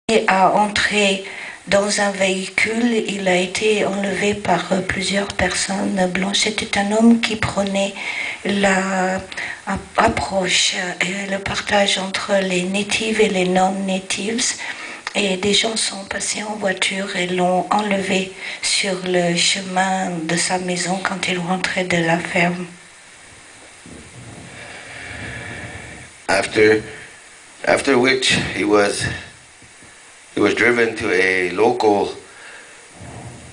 a entré dans un véhicule, il a été enlevé par plusieurs personnes blanches. C'était un homme qui prenait l'approche et le partage entre les natives et les non-natives. Et des gens sont passés en voiture et l'ont enlevé sur le chemin de sa maison quand il rentrait de la ferme. After which he was driven to a local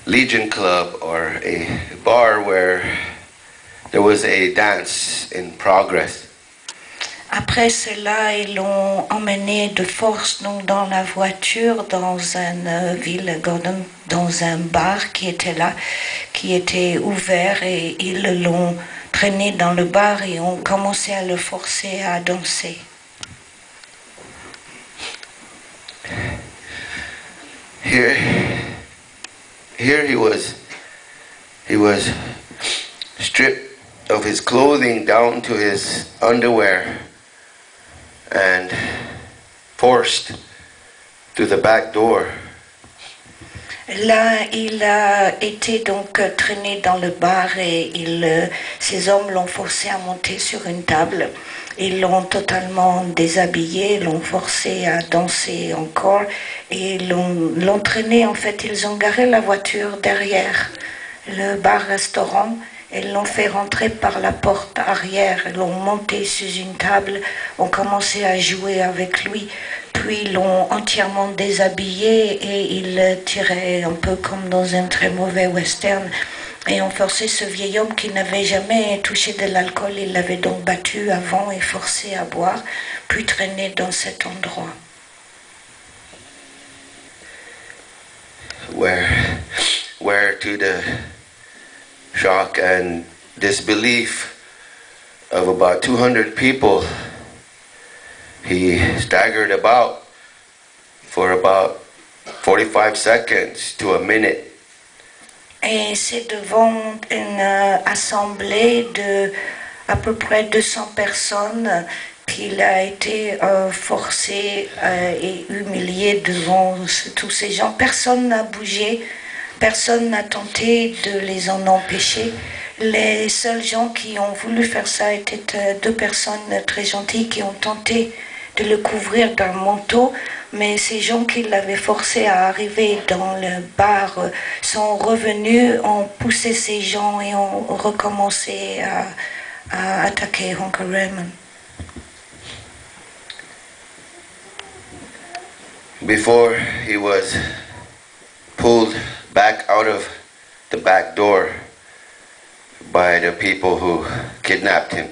Legion club or a bar where there was a dance in progress. Après cela, ils l'ont emmené de force donc, dans la voiture dans une ville, Gordon, dans un bar qui était là, qui était ouvert, et ils l'ont traîné dans le bar et ont commencé à le forcer à danser. Here he was stripped of his clothing down to his underwear and forced to the back door. Là, il a été donc traîné dans le bar et ces hommes l'ont forcé à monter sur une table. Ils l'ont totalement déshabillé, l'ont forcé à danser encore et l'ont traîné. En fait, ils ont garé la voiture derrière le bar-restaurant et l'ont fait rentrer par la porte arrière. Ils l'ont monté sur une table, ont commencé à jouer avec lui. Puis l'ont entièrement déshabillé et ils tiraient un peu comme dans un très mauvais western et ont forcé ce vieil homme qui n'avait jamais touché de l'alcool. Il l'avait donc battu avant et forcé à boire, puis traîné dans cet endroit. Where to the shock and disbelief of about 200 people, he staggered about for about 45 seconds to a minute. Et c'est devant une assemblée de à peu près 200 personnes qu'il a été forcé et humilié devant tous ces gens. Personne n'a bougé, personne n'a tenté de les en empêcher. Les seuls gens qui ont voulu faire ça étaient deux personnes très gentilles qui ont tenté de le couvrir d'un manteau, mais ces gens qui l'avaient forcé à arriver dans le bar sont revenus, ont poussé ces gens et ont recommencé à attaquer Honker Raymond. Before he was pulled back out of the back door by the people who kidnapped him.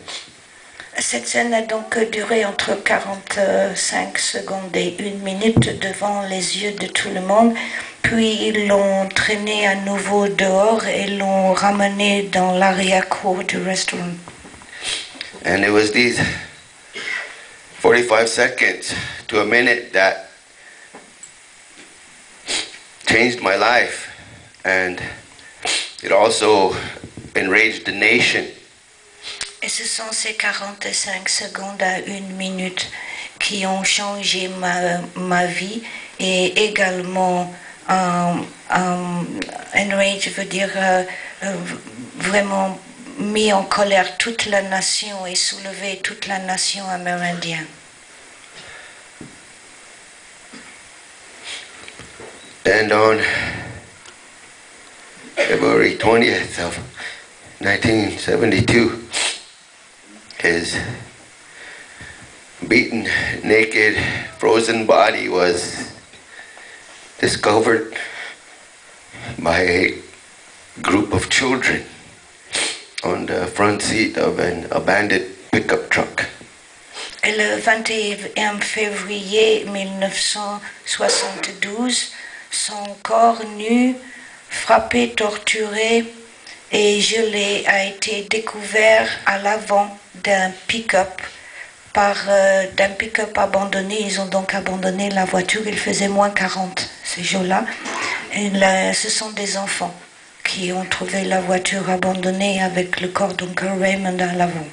Cette scène a donc duré entre 45 secondes et 1 minute devant les yeux de tout le monde. Puis ils l'ont traîné à nouveau dehors et l'ont ramené dans l'arrière-cour du restaurant. And it was these 45 seconds to a minute that changed my life, and it also enraged the nation. Et ce sont ces 45 secondes à 1 minute qui ont changé ma vie et également enrage veut dire vraiment mis en colère toute la nation et soulevé toute la nation amérindienne. And on February 20th of 1972, his beaten, naked, frozen body was discovered by a group of children on the front seat of an abandoned pickup truck. Et le 21 février 1972, son corps nu, frappé, torturé et gelé a été découvert à l'avant d'un pick-up abandonné. Ils ont donc abandonné la voiture. Il faisait moins 40 ces jours-là. Et là, ce sont des enfants qui ont trouvé la voiture abandonnée avec le corps d'Oncle Raymond à l'avant.